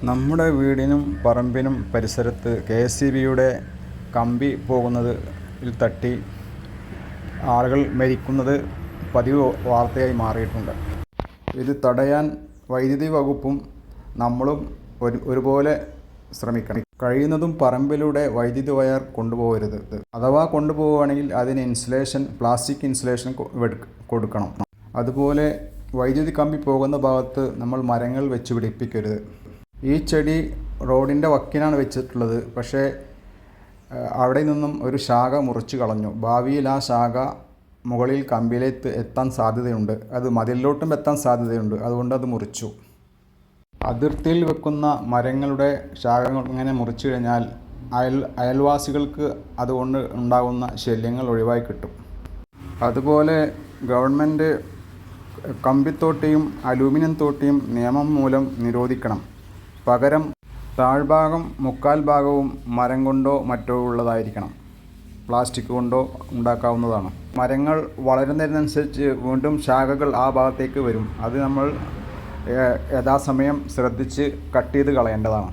നമ്മുടെ വീടിനും പറമ്പിനും പരിസരത്ത് കെ.എസ്.ഇ.ബിയുടെ കമ്പി പോകുന്നതിൽ തട്ടി ആളുകൾ മരിക്കുന്നത് പതിവ് വാർത്തയായി മാറിയിട്ടുണ്ട്. ഇത് തടയാൻ വൈദ്യുതി വകുപ്പും നമ്മളും ഒരുപോലെ ശ്രമിക്കണം. കഴിയുന്നതും പറമ്പിലൂടെ വൈദ്യുതി വയർ കൊണ്ടുപോകരുത്. അഥവാ കൊണ്ടുപോവുകയാണെങ്കിൽ അതിന് പ്ലാസ്റ്റിക് ഇൻസുലേഷൻ കൊടുക്കണം. അതുപോലെ വൈദ്യുതി കമ്പി പോകുന്ന ഭാഗത്ത് നമ്മൾ മരങ്ങൾ വെച്ച് പിടിപ്പിക്കരുത്. ഈ ചെടി റോഡിൻ്റെ വക്കിനാണ് വെച്ചിട്ടുള്ളത്. പക്ഷേ അവിടെ നിന്നും ഒരു ശാഖ മുറിച്ച് കളഞ്ഞു. ഭാവിയിൽ ആ ശാഖ മുകളിൽ കമ്പിയിലേക്ക് എത്താൻ സാധ്യതയുണ്ട്. അത് മതിലിലോട്ടും എത്താൻ സാധ്യതയുണ്ട്. അതുകൊണ്ട് അത് മുറിച്ചു. അതിർത്തിയിൽ വെക്കുന്ന മരങ്ങളുടെ ശാഖകൾ ഇങ്ങനെ മുറിച്ചു കഴിഞ്ഞാൽ അയൽവാസികൾക്ക് അതുകൊണ്ട് ഉണ്ടാകുന്ന ശല്യങ്ങൾ ഒഴിവായി കിട്ടും. അതുപോലെ ഗവൺമെൻറ് കമ്പിത്തോട്ടിയും അലൂമിനിയം തോട്ടിയും നിയമം മൂലം നിരോധിക്കണം. പകരം താഴ്ഭാഗം 3/4 ഭാഗവും മരം കൊണ്ടോ മറ്റോ ഉള്ളതായിരിക്കണം. പ്ലാസ്റ്റിക് കൊണ്ടോ ഉണ്ടാക്കാവുന്നതാണ്. മരങ്ങൾ വളരുന്നതിനനുസരിച്ച് വീണ്ടും ശാഖകൾ ആ ഭാഗത്തേക്ക് വരും. അത് നമ്മൾ യഥാസമയം ശ്രദ്ധിച്ച് കട്ട് ചെയ്ത് കളയേണ്ടതാണ്.